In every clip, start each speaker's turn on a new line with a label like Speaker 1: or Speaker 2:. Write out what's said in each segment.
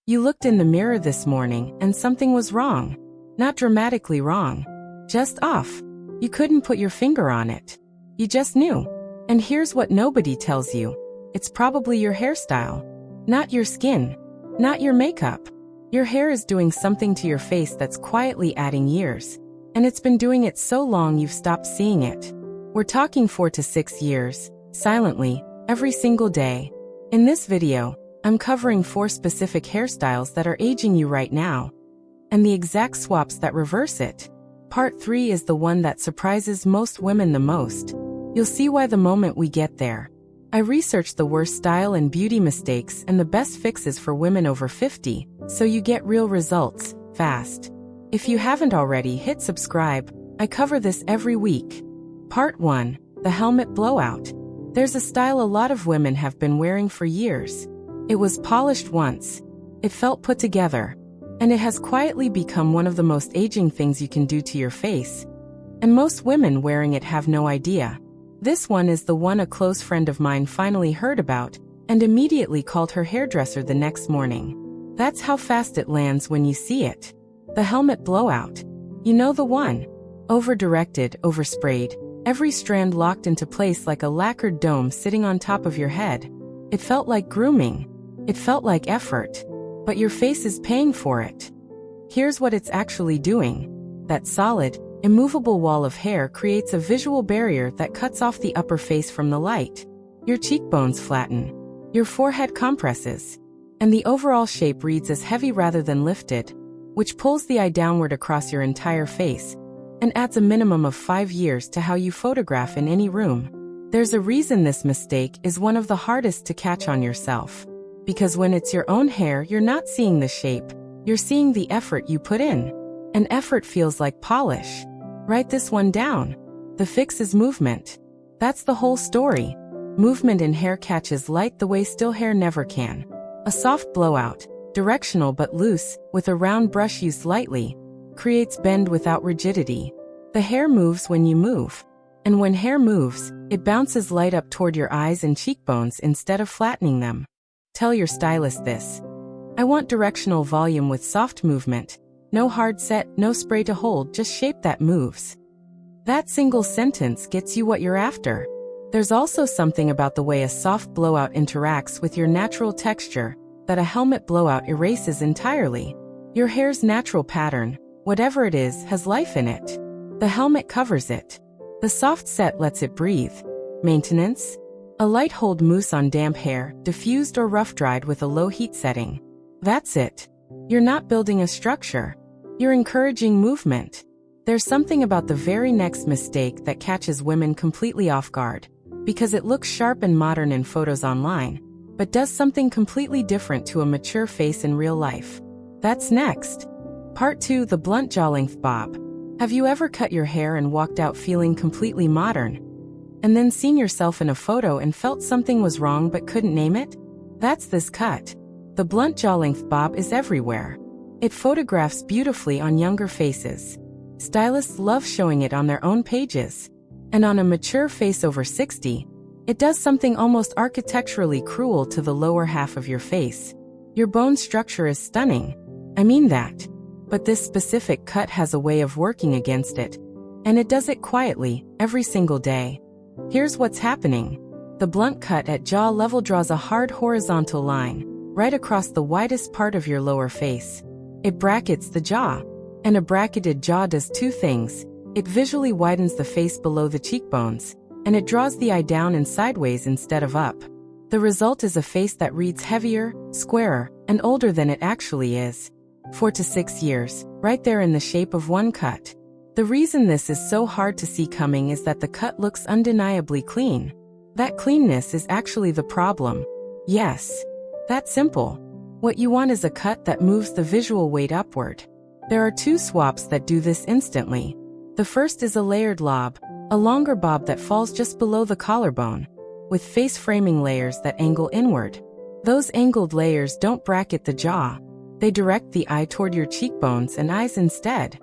Speaker 1: You looked in the mirror this morning and something was wrong. Not dramatically wrong. Just off. You couldn't put your finger on it. You just knew. And here's what nobody tells you. It's probably your hairstyle. Not your skin. Not your makeup. Your hair is doing something to your face that's quietly adding years. And it's been doing it so long you've stopped seeing it. We're talking 4 to 6 years, silently, every single day. In this video, I'm covering 4 specific hairstyles that are aging you right now, and the exact swaps that reverse it. Part 3 is the one that surprises most women the most. You'll see why the moment we get there. I researched the worst style and beauty mistakes and the best fixes for women over 50, so you get real results, fast. If you haven't already, hit subscribe. I cover this every week. Part 1. The helmet blowout. There's a style a lot of women have been wearing for years. It was polished once. It felt put together. And it has quietly become one of the most aging things you can do to your face. And most women wearing it have no idea. This one is the one a close friend of mine finally heard about and immediately called her hairdresser the next morning. That's how fast it lands when you see it. The helmet blowout. You know the one. Over-directed, oversprayed, every strand locked into place like a lacquered dome sitting on top of your head. It felt like grooming. It felt like effort. But your face is paying for it. Here's what it's actually doing. That solid, immovable wall of hair creates a visual barrier that cuts off the upper face from the light. Your cheekbones flatten. Your forehead compresses. And the overall shape reads as heavy rather than lifted, which pulls the eye downward across your entire face and adds a minimum of 5 years to how you photograph in any room. There's a reason this mistake is one of the hardest to catch on yourself. Because when it's your own hair, you're not seeing the shape, you're seeing the effort you put in. And effort feels like polish. Write this one down. The fix is movement. That's the whole story. Movement in hair catches light the way still hair never can. A soft blowout, directional but loose, with a round brush used lightly, creates bend without rigidity. The hair moves when you move. And when hair moves, it bounces light up toward your eyes and cheekbones instead of flattening them. Tell your stylist this. I want directional volume with soft movement. No hard set, no spray to hold, just shape that moves. That single sentence gets you what you're after. There's also something about the way a soft blowout interacts with your natural texture that a helmet blowout erases entirely. Your hair's natural pattern, whatever it is, has life in it. The helmet covers it. The soft set lets it breathe. Maintenance? A light hold mousse on damp hair, diffused or rough-dried with a low heat setting. That's it. You're not building a structure. You're encouraging movement. There's something about the very next mistake that catches women completely off guard, because it looks sharp and modern in photos online, but does something completely different to a mature face in real life. That's next. Part 2. The blunt jaw length bob. Have you ever cut your hair and walked out feeling completely modern? And then seen yourself in a photo and felt something was wrong but couldn't name it? That's this cut. The blunt jaw length bob is everywhere. It photographs beautifully on younger faces. Stylists love showing it on their own pages. And on a mature face over 60, it does something almost architecturally cruel to the lower half of your face. Your bone structure is stunning. I mean that. But this specific cut has a way of working against it. And it does it quietly, every single day. Here's what's happening. The blunt cut at jaw level draws a hard horizontal line, right across the widest part of your lower face. It brackets the jaw. And a bracketed jaw does 2 things. It visually widens the face below the cheekbones, and it draws the eye down and sideways instead of up. The result is a face that reads heavier, squarer, and older than it actually is. 4 to 6 years, right there in the shape of one cut. The reason this is so hard to see coming is that the cut looks undeniably clean. That cleanness is actually the problem. Yes. That simple. What you want is a cut that moves the visual weight upward. There are 2 swaps that do this instantly. The first is a layered lob, a longer bob that falls just below the collarbone, with face framing layers that angle inward. Those angled layers don't bracket the jaw. They direct the eye toward your cheekbones and eyes instead.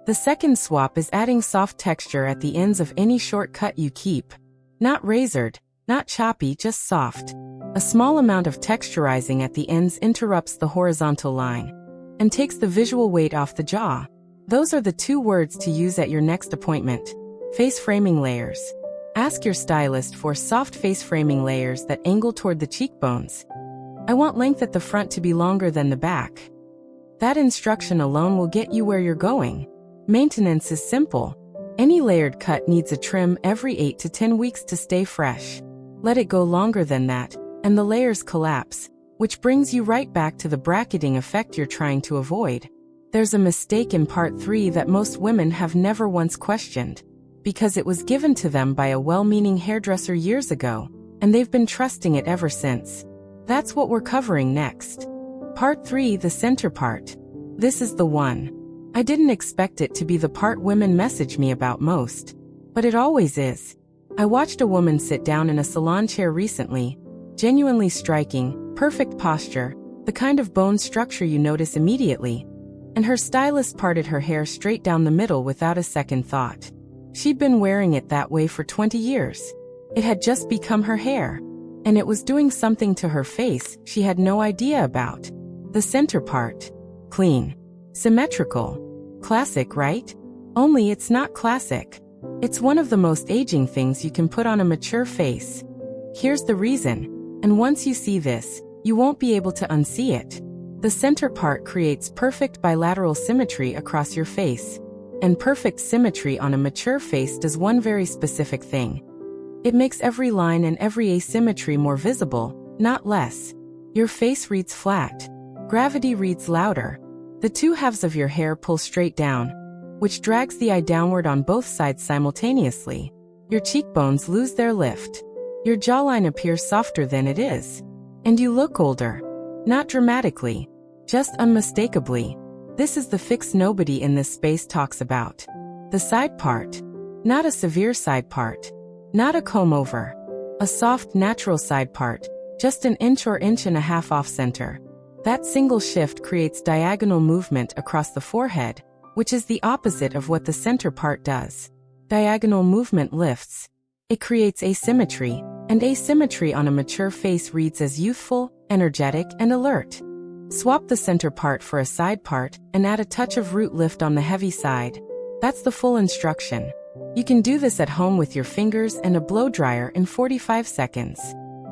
Speaker 1: The second swap is adding soft texture at the ends of any short cut you keep. Not razored, Not choppy, just soft. A small amount of texturizing at the ends interrupts the horizontal line and takes the visual weight off the jaw. Those are the 2 words to use at your next appointment. Face framing layers. Ask your stylist for soft face framing layers that angle toward the cheekbones. I want length at the front to be longer than the back. That instruction alone will get you where you're going. Maintenance is simple. Any layered cut needs a trim every 8 to 10 weeks to stay fresh. Let it go longer than that, and the layers collapse, which brings you right back to the bracketing effect you're trying to avoid. There's a mistake in part 3 that most women have never once questioned, because it was given to them by a well-meaning hairdresser years ago, and they've been trusting it ever since. That's what we're covering next. Part 3, the center part. This is the one. I didn't expect it to be the part women message me about most, but it always is. I watched a woman sit down in a salon chair recently, genuinely striking, perfect posture, the kind of bone structure you notice immediately, and her stylist parted her hair straight down the middle without a second thought. She'd been wearing it that way for 20 years. It had just become her hair, and it was doing something to her face she had no idea about. The center part. Clean. Symmetrical. Classic, right? Only it's not classic. It's one of the most aging things you can put on a mature face. Here's the reason, and once you see this, you won't be able to unsee it. The center part creates perfect bilateral symmetry across your face, and perfect symmetry on a mature face does one very specific thing. It makes every line and every asymmetry more visible, not less. Your face reads flat. Gravity reads louder. The 2 halves of your hair pull straight down, which drags the eye downward on both sides simultaneously. Your cheekbones lose their lift. Your jawline appears softer than it is. And you look older. Not dramatically, just unmistakably. This is the fix nobody in this space talks about. The side part. Not a severe side part. Not a comb over. A soft, natural side part, just an inch or inch and a half off center. That single shift creates diagonal movement across the forehead, which is the opposite of what the center part does. Diagonal movement lifts. It creates asymmetry, and asymmetry on a mature face reads as youthful, energetic, and alert. Swap the center part for a side part, and add a touch of root lift on the heavy side. That's the full instruction. You can do this at home with your fingers and a blow dryer in 45 seconds.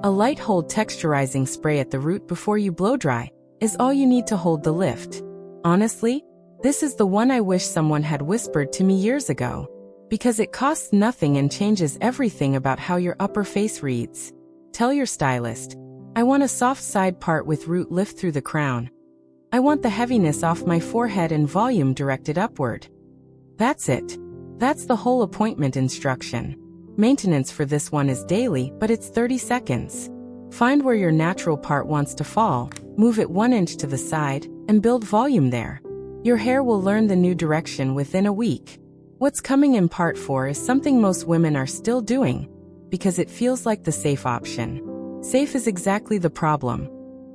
Speaker 1: A light hold texturizing spray at the root before you blow dry is all you need to hold the lift. Honestly, this is the one I wish someone had whispered to me years ago, because it costs nothing and changes everything about how your upper face reads. Tell your stylist, I want a soft side part with root lift through the crown. I want the heaviness off my forehead and volume directed upward. That's it. That's the whole appointment instruction. Maintenance for this one is daily, but it's 30 seconds. Find where your natural part wants to fall, move it 1 inch to the side, and build volume there. Your hair will learn the new direction within a week. What's coming in part 4 is something most women are still doing, because it feels like the safe option. Safe is exactly the problem.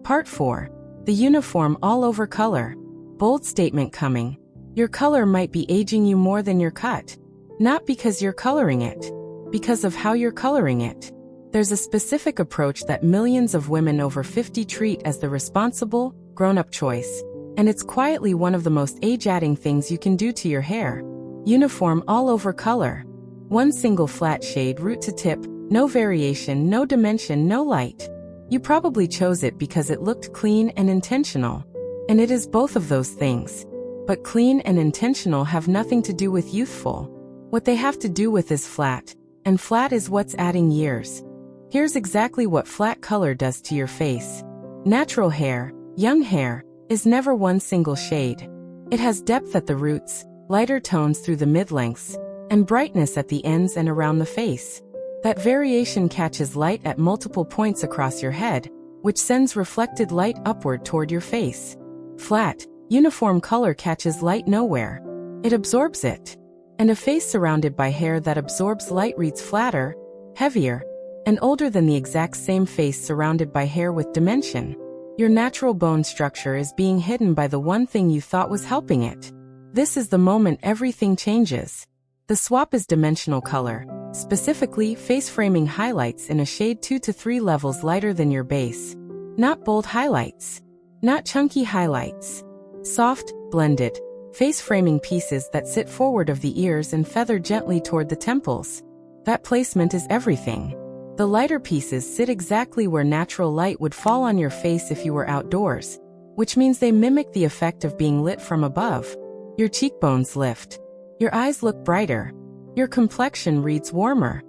Speaker 1: Part 4. The uniform all-over color. Bold statement coming. Your color might be aging you more than your cut. Not because you're coloring it, because of how you're coloring it. There's a specific approach that millions of women over 50 treat as the responsible, grown-up choice, and it's quietly one of the most age-adding things you can do to your hair. Uniform all-over color. One single flat shade root to tip, no variation, no dimension, no light. You probably chose it because it looked clean and intentional. And it is both of those things. But clean and intentional have nothing to do with youthful. What they have to do with is flat, and flat is what's adding years. Here's exactly what flat color does to your face. Natural hair, young hair, is never one single shade. It has depth at the roots, lighter tones through the mid-lengths, and brightness at the ends and around the face. That variation catches light at multiple points across your head, which sends reflected light upward toward your face. Flat, uniform color catches light nowhere. It absorbs it. And a face surrounded by hair that absorbs light reads flatter, heavier, and older than the exact same face surrounded by hair with dimension. Your natural bone structure is being hidden by the one thing you thought was helping it. This is the moment everything changes. The swap is dimensional color. Specifically, face framing highlights in a shade 2 to 3 levels lighter than your base. Not bold highlights. Not chunky highlights. Soft, blended, face framing pieces that sit forward of the ears and feather gently toward the temples. That placement is everything. The lighter pieces sit exactly where natural light would fall on your face if you were outdoors, which means they mimic the effect of being lit from above. Your cheekbones lift. Your eyes look brighter. Your complexion reads warmer.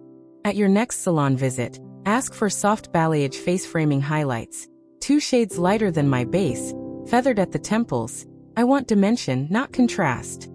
Speaker 1: At your next salon visit, ask for soft balayage face framing highlights, 2 shades lighter than my base, feathered at the temples. I want dimension, not contrast.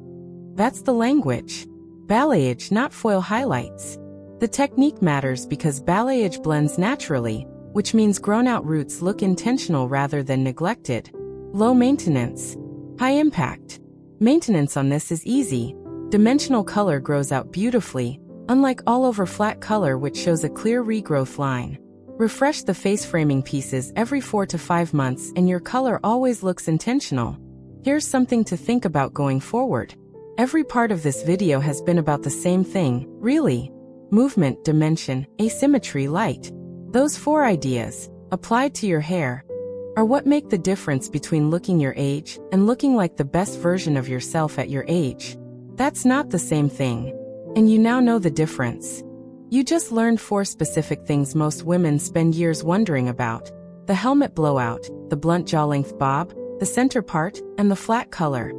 Speaker 1: That's the language. Balayage, not foil highlights. The technique matters because balayage blends naturally, which means grown-out roots look intentional rather than neglected. Low maintenance. High impact. Maintenance on this is easy. Dimensional color grows out beautifully, unlike all-over flat color which shows a clear regrowth line. Refresh the face framing pieces every 4 to 5 months and your color always looks intentional. Here's something to think about going forward. Every part of this video has been about the same thing, really. Movement, dimension, asymmetry, light. Those 4 ideas, applied to your hair, are what make the difference between looking your age and looking like the best version of yourself at your age. That's not the same thing. And you now know the difference. You just learned 4 specific things most women spend years wondering about. The helmet blowout, the blunt jaw-length bob, the center part, and the flat color.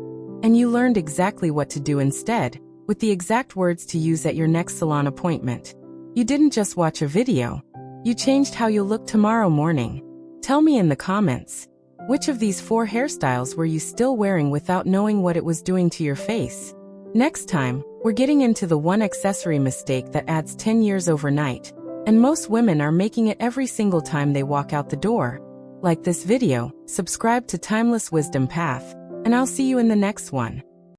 Speaker 1: And you learned exactly what to do instead, with the exact words to use at your next salon appointment. You didn't just watch a video. You changed how you'll look tomorrow morning. Tell me in the comments, which of these 4 hairstyles were you still wearing without knowing what it was doing to your face? Next time, we're getting into the 1 accessory mistake that adds 10 years overnight, and most women are making it every single time they walk out the door. Like this video, subscribe to Timeless Wisdom Path, and I'll see you in the next one.